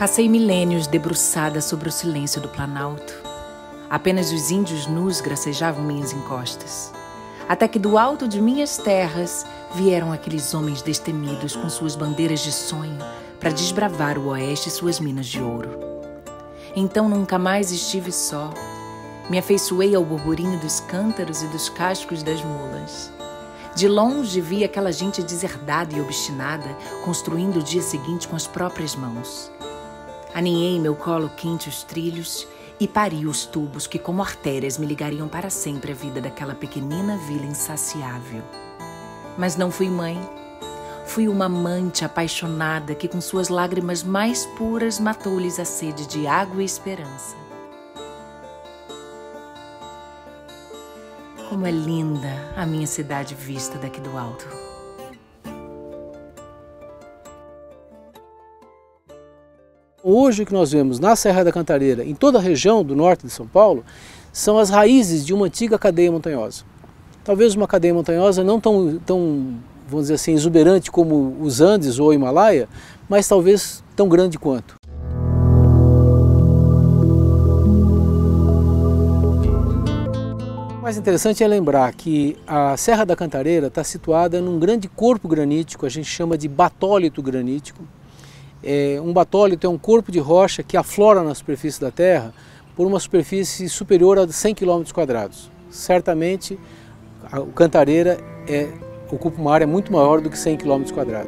Passei milênios debruçada sobre o silêncio do Planalto. Apenas os índios nus gracejavam minhas encostas. Até que do alto de minhas terras vieram aqueles homens destemidos com suas bandeiras de sonho para desbravar o oeste e suas minas de ouro. Então nunca mais estive só. Me afeiçoei ao burburinho dos cântaros e dos cascos das mulas. De longe vi aquela gente deserdada e obstinada construindo o dia seguinte com as próprias mãos. Aninhei em meu colo quente os trilhos e pari os tubos que como artérias me ligariam para sempre à vida daquela pequenina vila insaciável. Mas não fui mãe. Fui uma amante apaixonada que com suas lágrimas mais puras matou-lhes a sede de água e esperança. Como é linda a minha cidade vista daqui do alto. Hoje o que nós vemos na Serra da Cantareira, em toda a região do norte de São Paulo, são as raízes de uma antiga cadeia montanhosa. Talvez uma cadeia montanhosa não tão, vamos dizer assim, exuberante como os Andes ou o Himalaia, mas talvez tão grande quanto. O mais interessante é lembrar que a Serra da Cantareira está situada num grande corpo granítico, a gente chama de batólito granítico. Um batólito é um corpo de rocha que aflora na superfície da Terra por uma superfície superior a 100 km². Certamente, o Cantareira ocupa uma área muito maior do que 100 km².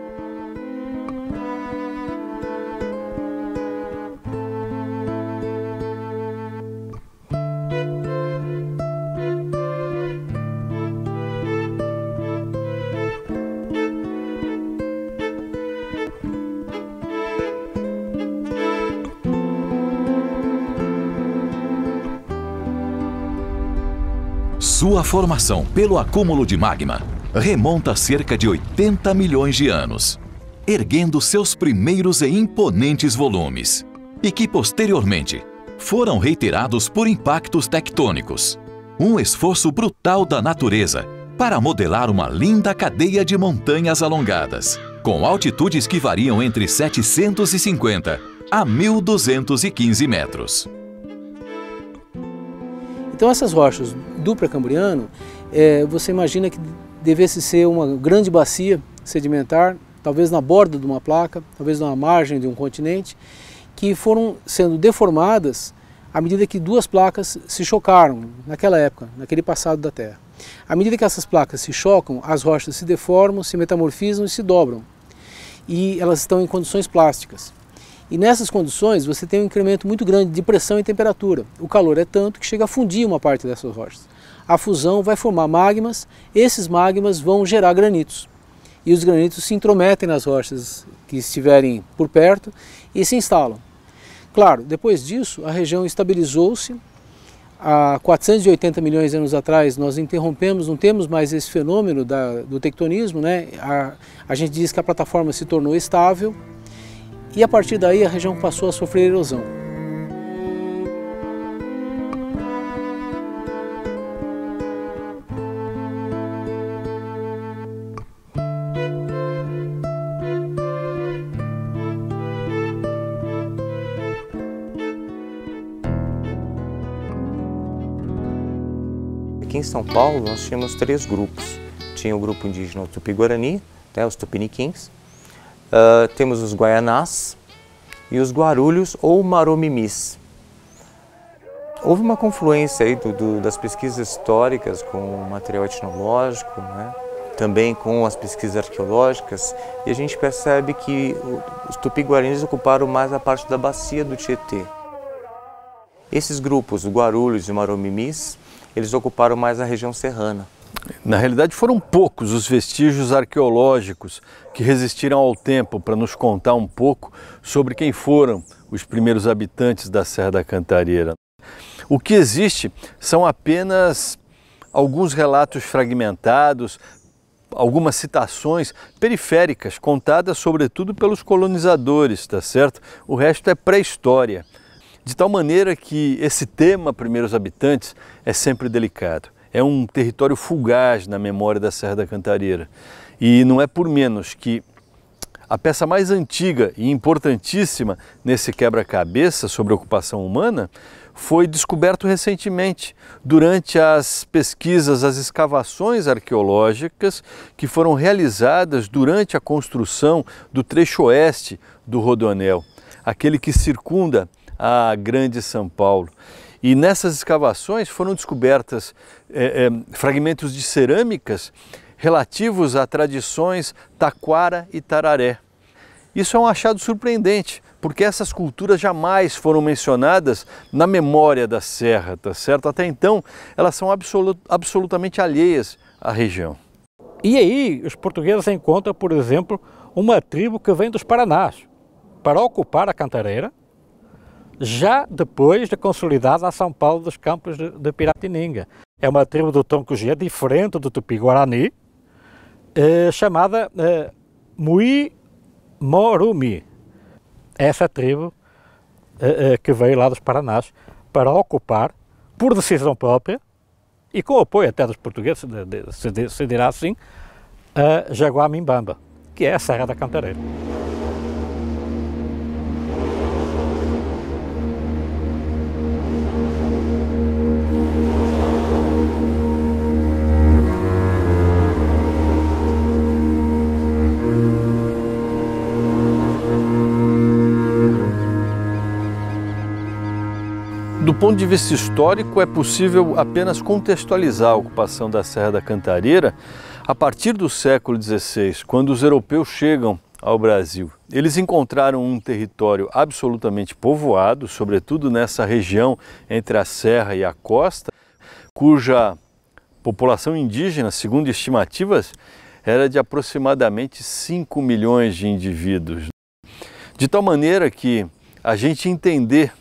Sua formação pelo acúmulo de magma remonta a cerca de 80 milhões de anos, erguendo seus primeiros e imponentes volumes, e que posteriormente foram reiterados por impactos tectônicos. Um esforço brutal da natureza para modelar uma linda cadeia de montanhas alongadas, com altitudes que variam entre 750 a 1.215 metros. Então essas rochas do Pré-Cambriano, você imagina que devesse ser uma grande bacia sedimentar, talvez na borda de uma placa, talvez na margem de um continente, que foram sendo deformadas à medida que duas placas se chocaram naquela época, naquele passado da Terra. À medida que essas placas se chocam, as rochas se deformam, se metamorfizam e se dobram. E elas estão em condições plásticas. E nessas condições você tem um incremento muito grande de pressão e temperatura. O calor é tanto que chega a fundir uma parte dessas rochas. A fusão vai formar magmas, esses magmas vão gerar granitos. E os granitos se intrometem nas rochas que estiverem por perto e se instalam. Claro, depois disso a região estabilizou-se. Há 480 milhões de anos atrás nós interrompemos, não temos mais esse fenômeno do tectonismo, né? A gente diz que a plataforma se tornou estável. E a partir daí a região passou a sofrer erosão. Aqui em São Paulo nós tínhamos 3 grupos. Tinha o grupo indígena Tupi-Guarani, os Tupiniquins. Temos os Guaianás e os Guarulhos ou Maromimis. Houve uma confluência aí das pesquisas históricas com o material etnológico, né? Também com as pesquisas arqueológicas, e a gente percebe que os Tupi-Guaranis ocuparam mais a parte da bacia do Tietê. Esses grupos, o Guarulhos e o Maromimis, eles ocuparam mais a região serrana. Na realidade foram poucos os vestígios arqueológicos que resistiram ao tempo para nos contar um pouco sobre quem foram os primeiros habitantes da Serra da Cantareira. O que existe são apenas alguns relatos fragmentados, algumas citações periféricas contadas sobretudo pelos colonizadores, tá certo? O resto é pré-história. De tal maneira que esse tema, primeiros habitantes, é sempre delicado. É um território fugaz na memória da Serra da Cantareira. E não é por menos que A peça mais antiga e importantíssima nesse quebra-cabeça sobre a ocupação humana foi descoberto recentemente durante as pesquisas, as escavações arqueológicas que foram realizadas durante a construção do trecho oeste do Rodoanel, aquele que circunda a Grande São Paulo. E nessas escavações foram descobertas fragmentos de cerâmicas relativos a tradições taquara e tararé. Isso é um achado surpreendente, porque essas culturas jamais foram mencionadas na memória da Serra, tá certo? Até então, elas são absolutamente alheias à região. E aí, os portugueses encontram, por exemplo, uma tribo que vem dos Paranás para ocupar a Cantareira, já depois de consolidada a São Paulo dos Campos de Piratininga. É uma tribo do tronco G, diferente do Tupi-Guarani, chamada Muí-Morumi. Essa tribo que veio lá dos Paranás para ocupar, por decisão própria, e com o apoio até dos portugueses, se dirá assim, a Jaguamimbamba, que é a Serra da Cantareira. Do ponto de vista histórico, é possível apenas contextualizar a ocupação da Serra da Cantareira a partir do século XVI, quando os europeus chegam ao Brasil. Eles encontraram um território absolutamente povoado, sobretudo nessa região entre a serra e a costa, cuja população indígena, segundo estimativas, era de aproximadamente 5 milhões de indivíduos. De tal maneira que a gente entender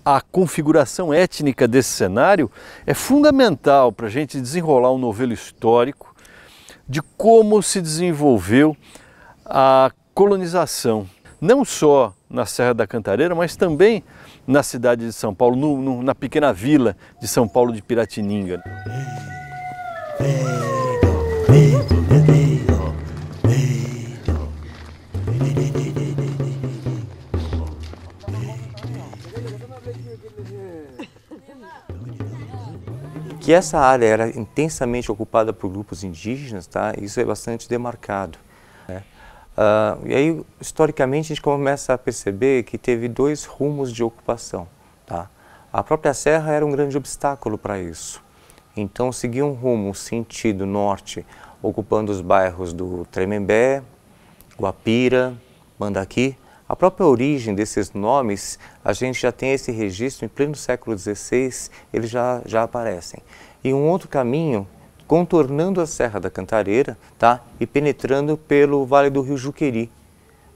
a configuração étnica desse cenário é fundamental para a gente desenrolar um novelo histórico de como se desenvolveu a colonização, não só na Serra da Cantareira, mas também na cidade de São Paulo, na pequena vila de São Paulo de Piratininga. Que essa área era intensamente ocupada por grupos indígenas, tá? Isso é bastante demarcado, né? E aí, historicamente, a gente começa a perceber que teve dois rumos de ocupação, tá? A própria serra era um grande obstáculo para isso. Então, seguia um rumo, sentido norte, ocupando os bairros do Tremembé, Guapira, Mandaqui. A própria origem desses nomes, a gente já tem esse registro em pleno século XVI, eles já aparecem. E um outro caminho, contornando a Serra da Cantareira, tá? E penetrando pelo Vale do Rio Juqueri,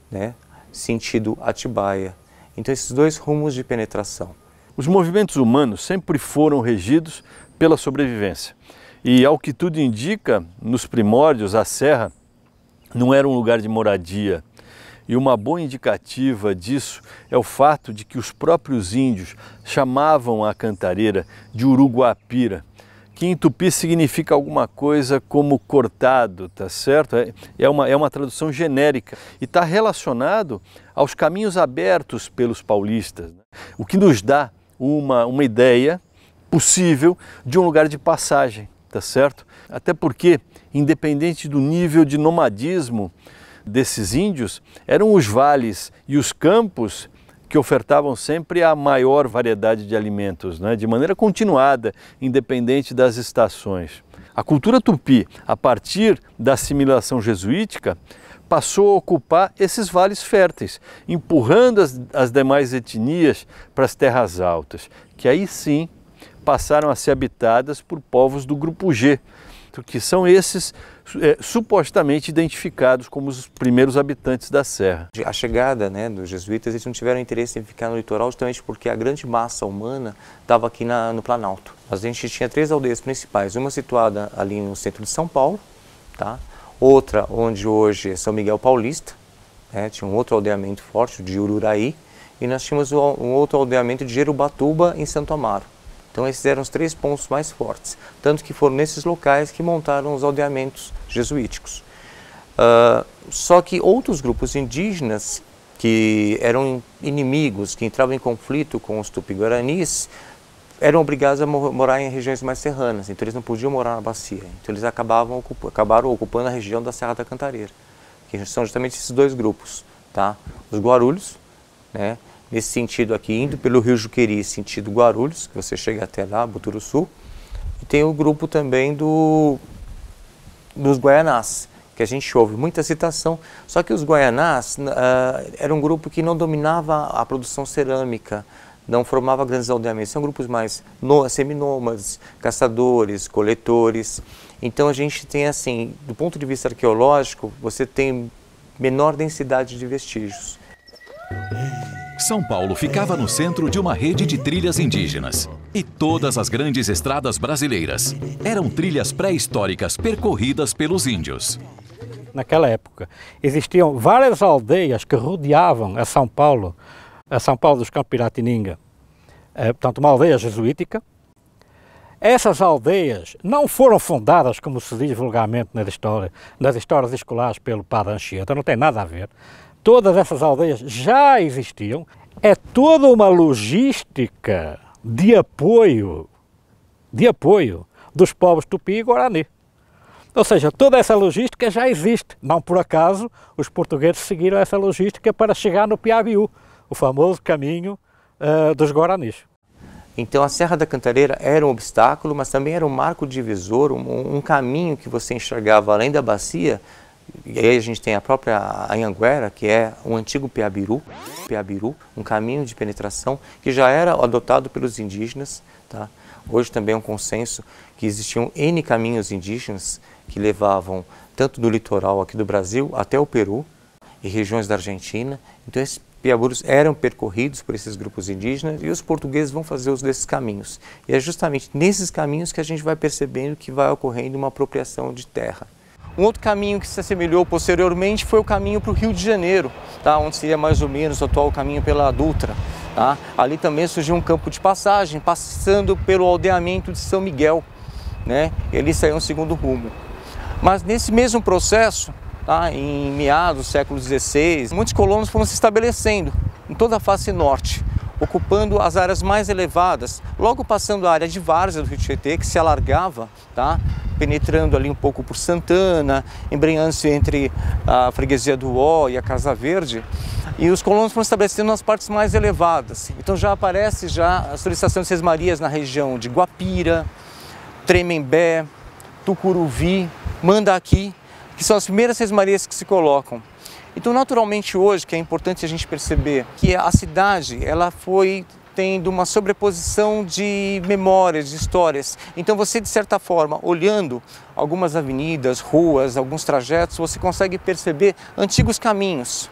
né? Sentido Atibaia. Então, esses dois rumos de penetração. Os movimentos humanos sempre foram regidos pela sobrevivência. E, ao que tudo indica, nos primórdios, a serra não era um lugar de moradia. E uma boa indicativa disso é o fato de que os próprios índios chamavam a Cantareira de Uruguapira, que em tupi significa alguma coisa como cortado, tá certo? É uma tradução genérica e está relacionado aos caminhos abertos pelos paulistas, né? O que nos dá uma ideia possível de um lugar de passagem, tá certo? Até porque, independente do nível de nomadismo desses índios, eram os vales e os campos que ofertavam sempre a maior variedade de alimentos, né? De maneira continuada, independente das estações. A cultura tupi, a partir da assimilação jesuítica, passou a ocupar esses vales férteis, empurrando as demais etnias para as terras altas, que aí sim passaram a ser habitadas por povos do grupo G, que são esses supostamente identificados como os primeiros habitantes da serra. A chegada, né, dos jesuítas, eles não tiveram interesse em ficar no litoral justamente porque a grande massa humana estava aqui no Planalto. A gente tinha 3 aldeias principais, uma situada ali no centro de São Paulo, tá? Outra onde hoje é São Miguel Paulista, né? Tinha um outro aldeamento forte de Ururaí, e nós tínhamos um outro aldeamento de Jerubatuba em Santo Amaro. Então esses eram os 3 pontos mais fortes, tanto que foram nesses locais que montaram os aldeamentos jesuíticos. Só que outros grupos indígenas que eram inimigos, que entravam em conflito com os Tupi-Guaranis, eram obrigados a morar em regiões mais serranas, então eles não podiam morar na bacia. Então eles acabaram ocupando a região da Serra da Cantareira, que são justamente esses dois grupos, tá? Os Guarulhos, né? Nesse sentido aqui, indo pelo Rio Juqueri, sentido Guarulhos, que você chega até lá, Buturuçu, e tem o grupo também dos Guaianás, que a gente ouve muita citação, só que os Guaianás era um grupo que não dominava a produção cerâmica, não formava grandes aldeamentos, são grupos mais seminômades, caçadores, coletores. Então a gente tem assim, do ponto de vista arqueológico, você tem menor densidade de vestígios. São Paulo ficava no centro de uma rede de trilhas indígenas. E todas as grandes estradas brasileiras eram trilhas pré-históricas percorridas pelos índios. Naquela época, existiam várias aldeias que rodeavam a São Paulo dos Campos Piratininga, portanto uma aldeia jesuítica. Essas aldeias não foram fundadas, como se diz vulgarmente nas histórias escolares, pelo Padre Anchieta, não tem nada a ver. Todas essas aldeias já existiam, é toda uma logística de apoio dos povos Tupi e Guarani. Ou seja, toda essa logística já existe. Não por acaso os portugueses seguiram essa logística para chegar no Piabiú, o famoso caminho dos Guaranis. Então a Serra da Cantareira era um obstáculo, mas também era um marco divisor, um caminho que você enxergava além da bacia. E aí a gente tem a própria Anhanguera, que é um antigo Piabiru, um caminho de penetração que já era adotado pelos indígenas, tá? Hoje também é um consenso que existiam N caminhos indígenas que levavam tanto do litoral aqui do Brasil até o Peru e regiões da Argentina. Então esses Piaburus eram percorridos por esses grupos indígenas e os portugueses vão fazer uso desses caminhos. E é justamente nesses caminhos que a gente vai percebendo que vai ocorrendo uma apropriação de terra. Um outro caminho que se assemelhou posteriormente foi o caminho para o Rio de Janeiro, tá? Onde seria mais ou menos o atual caminho pela Dutra. Tá? Ali também surgiu um campo de passagem, passando pelo aldeamento de São Miguel, né? E ali saiu um segundo rumo. Mas nesse mesmo processo, tá? Em meados do século XVI, muitos colonos foram se estabelecendo em toda a face norte, ocupando as áreas mais elevadas, logo passando a área de várzea do Rio Tietê, que se alargava, tá? Penetrando ali um pouco por Santana, embrenhando-se entre a freguesia do Ó e a Casa Verde, e os colonos foram estabelecendo nas partes mais elevadas. Então já aparece a solicitação de sesmarias na região de Guapira, Tremembé, Tucuruvi, Mandaqui, que são as primeiras sesmarias que se colocam. Então, naturalmente, hoje, que é importante a gente perceber que a cidade ela foi tendo uma sobreposição de memórias, de histórias. Então, você, de certa forma, olhando algumas avenidas, ruas, alguns trajetos, você consegue perceber antigos caminhos.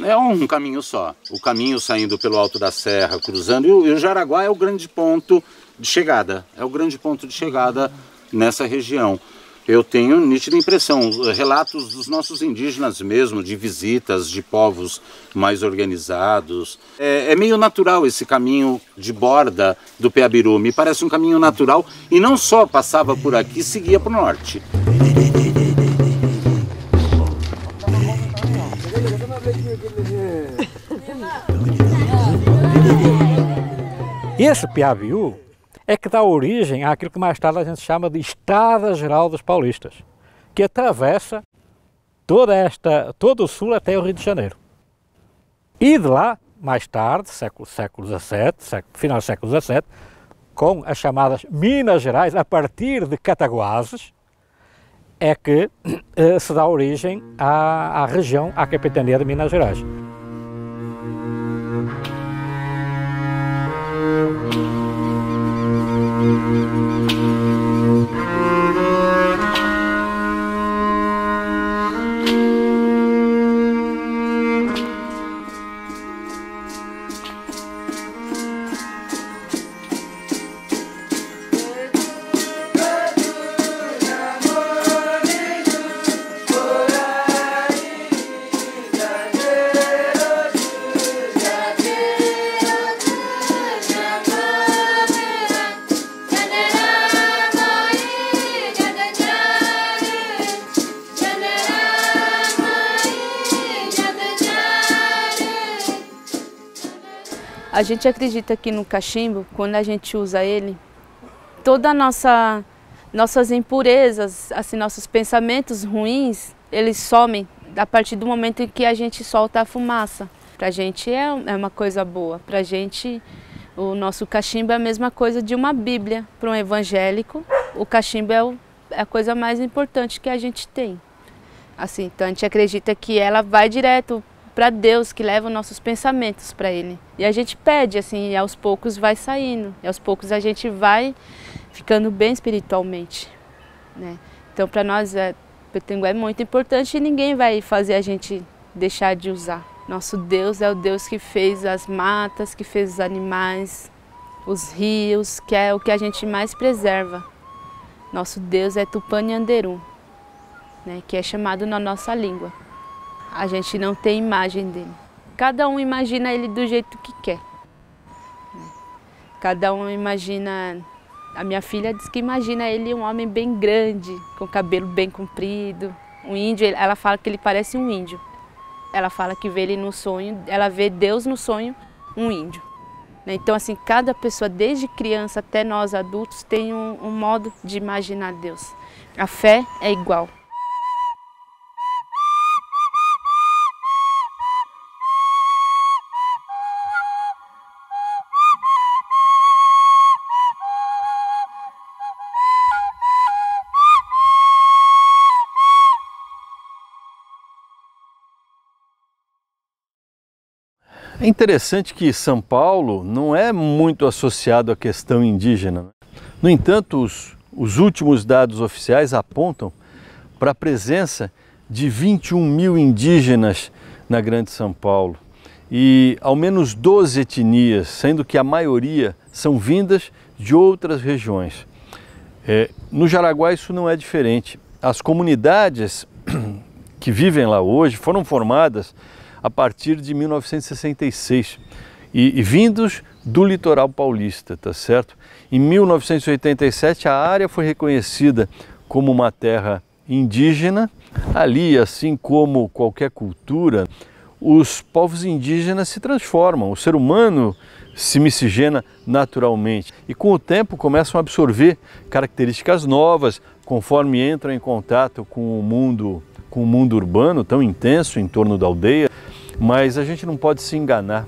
É um caminho só. O caminho saindo pelo alto da serra, cruzando, e o Jaraguá é o grande ponto de chegada. É o grande ponto de chegada nessa região. Eu tenho nítida impressão, relatos dos nossos indígenas mesmo, de visitas de povos mais organizados. É meio natural esse caminho de borda do Piabiru, me parece um caminho natural e não só passava por aqui, seguia para o norte. E esse Piabiú é que dá origem àquilo que mais tarde a gente chama de Estrada Geral dos Paulistas, que atravessa todo o sul até o Rio de Janeiro. E de lá, mais tarde, século XVII, final do século XVII, com as chamadas Minas Gerais, a partir de Cataguases, é que se dá origem à região, à capitania de Minas Gerais. A gente acredita que no cachimbo, quando a gente usa ele, toda nossas impurezas, assim, nossos pensamentos ruins, eles somem a partir do momento em que a gente solta a fumaça. Pra gente é uma coisa boa. Pra gente, o nosso cachimbo é a mesma coisa de uma Bíblia. Para um evangélico, o cachimbo é a coisa mais importante que a gente tem. Assim, então a gente acredita que ela vai direto para Deus, que leva os nossos pensamentos para Ele. E a gente pede, assim, e aos poucos vai saindo. E aos poucos a gente vai ficando bem espiritualmente, né? Então para nós, Petenguá é muito importante e ninguém vai fazer a gente deixar de usar. Nosso Deus é o Deus que fez as matas, que fez os animais, os rios, que é o que a gente mais preserva. Nosso Deus é Tupanianderu, né, que é chamado na nossa língua. A gente não tem imagem dele. Cada um imagina ele do jeito que quer. Cada um imagina... A minha filha diz que imagina ele um homem bem grande, com cabelo bem comprido. Um índio, ela fala que ele parece um índio. Ela fala que vê ele no sonho, ela vê Deus no sonho, um índio. Então, assim, cada pessoa, desde criança até nós adultos, tem um modo de imaginar Deus. A fé é igual. É interessante que São Paulo não é muito associado à questão indígena. No entanto, os últimos dados oficiais apontam para a presença de 21 mil indígenas na Grande São Paulo e ao menos 12 etnias, sendo que a maioria são vindas de outras regiões. No Jaraguá isso não é diferente. As comunidades que vivem lá hoje foram formadas a partir de 1966 e vindos do litoral paulista, tá certo? Em 1987 a área foi reconhecida como uma terra indígena. Ali, assim como qualquer cultura, os povos indígenas se transformam, o ser humano se miscigena naturalmente e com o tempo começam a absorver características novas conforme entram em contato com o mundo urbano tão intenso em torno da aldeia. Mas a gente não pode se enganar,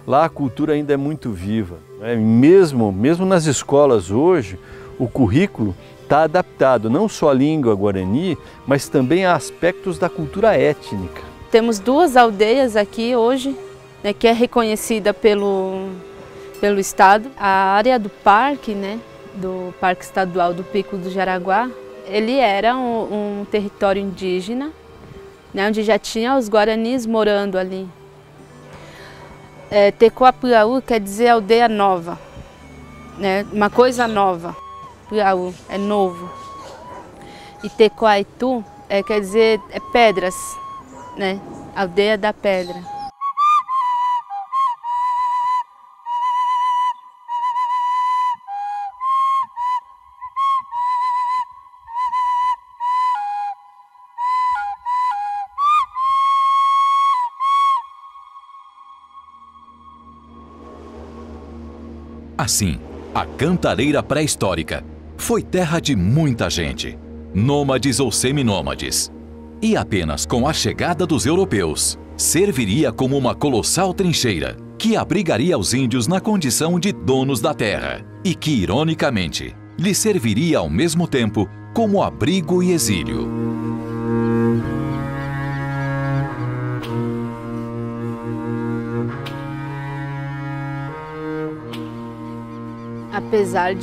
lá a cultura ainda é muito viva, né? Mesmo nas escolas hoje, o currículo está adaptado não só à língua guarani, mas também a aspectos da cultura étnica. Temos duas aldeias aqui hoje, né, que é reconhecida pelo Estado. A área do parque, né, do Parque Estadual do Pico do Jaraguá, ele era um território indígena, né, onde já tinha os guaranis morando ali. Tecoapuaú quer dizer aldeia nova, né, uma coisa nova. Puaú é novo. E Tecoaitu quer dizer pedras, né, aldeia da pedra. Assim, a Cantareira pré-histórica foi terra de muita gente, nômades ou seminômades. E apenas com a chegada dos europeus, serviria como uma colossal trincheira que abrigaria os índios na condição de donos da terra e que, ironicamente, lhes serviria ao mesmo tempo como abrigo e exílio. Apesar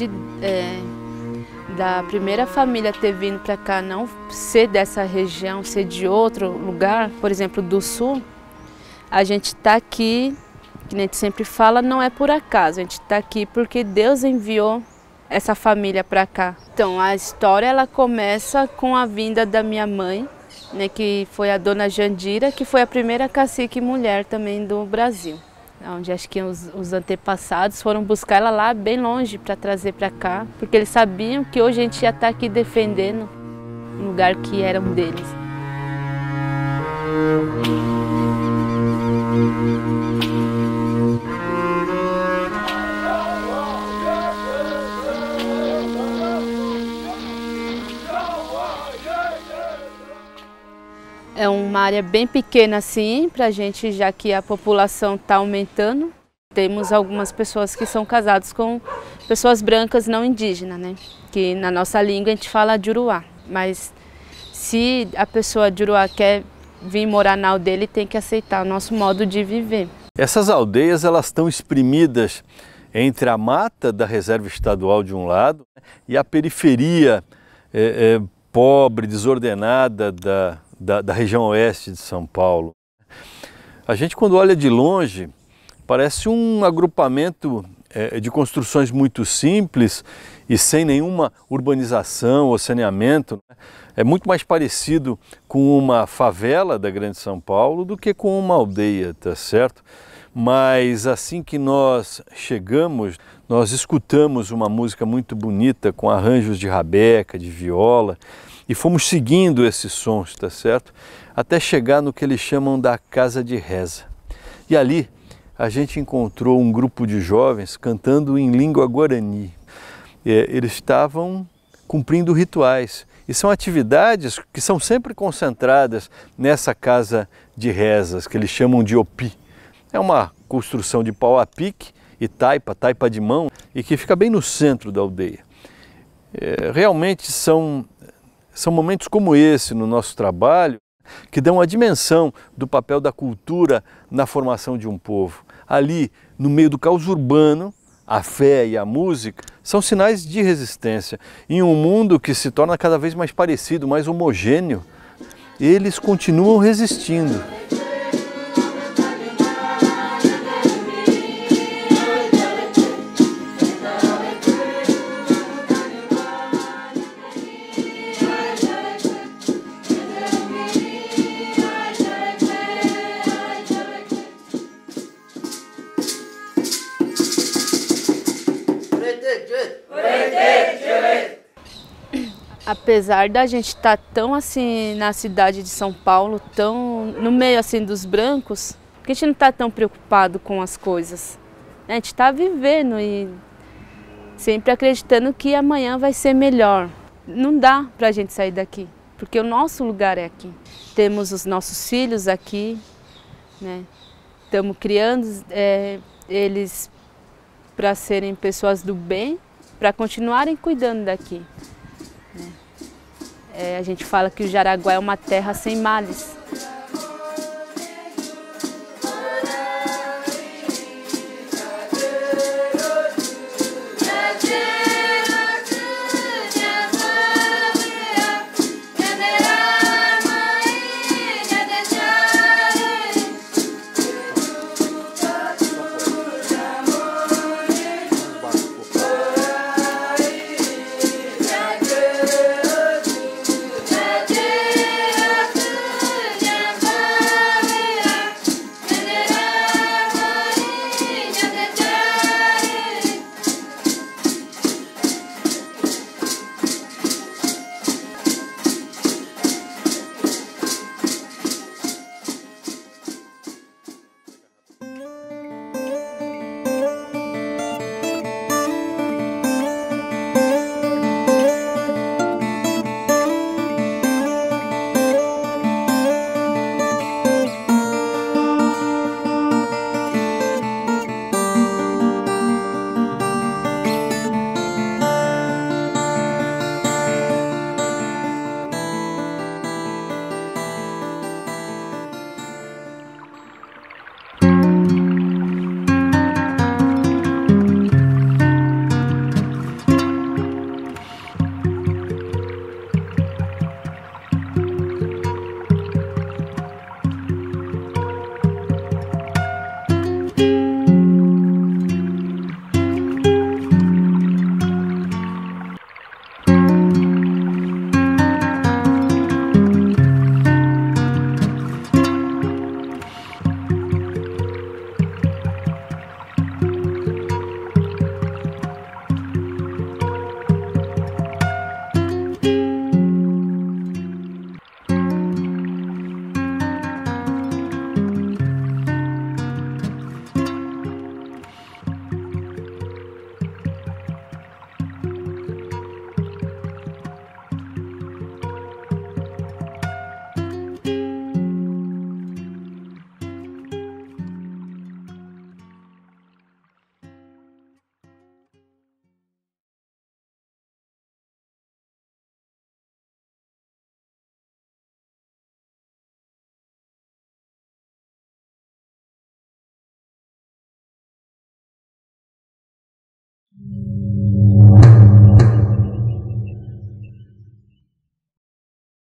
da primeira família ter vindo para cá não ser dessa região, ser de outro lugar, por exemplo, do sul, a gente está aqui, que a gente sempre fala, não é por acaso, a gente está aqui porque Deus enviou essa família para cá. Então, a história ela começa com a vinda da minha mãe, né, que foi a dona Jandira, que foi a primeira cacique mulher também do Brasil. Onde acho que os antepassados foram buscar ela lá bem longe para trazer para cá, porque eles sabiam que hoje a gente ia estar aqui defendendo um lugar que era um deles. É uma área bem pequena assim, para a gente, já que a população está aumentando. Temos algumas pessoas que são casadas com pessoas brancas não indígenas, né? Que na nossa língua a gente fala Juruá. Mas se a pessoa Juruá quer vir morar na aldeia, ele tem que aceitar o nosso modo de viver. Essas aldeias, elas estão espremidas entre a mata da reserva estadual de um lado e a periferia pobre, desordenada da região oeste de São Paulo. A gente, quando olha de longe, parece um agrupamento de construções muito simples e sem nenhuma urbanização ou saneamento. É muito mais parecido com uma favela da Grande São Paulo do que com uma aldeia, tá certo? Mas assim que nós chegamos, nós escutamos uma música muito bonita com arranjos de rabeca, de viola, e fomos seguindo esses sons, tá certo? Até chegar no que eles chamam da Casa de Reza. E ali a gente encontrou um grupo de jovens cantando em língua guarani. Eles estavam cumprindo rituais. E são atividades que são sempre concentradas nessa casa de rezas, que eles chamam de opi. É uma construção de pau a pique e taipa de mão, e que fica bem no centro da aldeia. Realmente são momentos como esse no nosso trabalho que dão a dimensão do papel da cultura na formação de um povo. Ali, no meio do caos urbano, a fé e a música são sinais de resistência. Em um mundo que se torna cada vez mais parecido, mais homogêneo, eles continuam resistindo. Apesar da gente estar tão assim na cidade de São Paulo, tão no meio assim dos brancos, que a gente não está tão preocupado com as coisas. A gente está vivendo e sempre acreditando que amanhã vai ser melhor. Não dá para a gente sair daqui, porque o nosso lugar é aqui. Temos os nossos filhos aqui, né? Estamos criando eles para serem pessoas do bem, para continuarem cuidando daqui. A gente fala que o Jaraguá é uma terra sem males.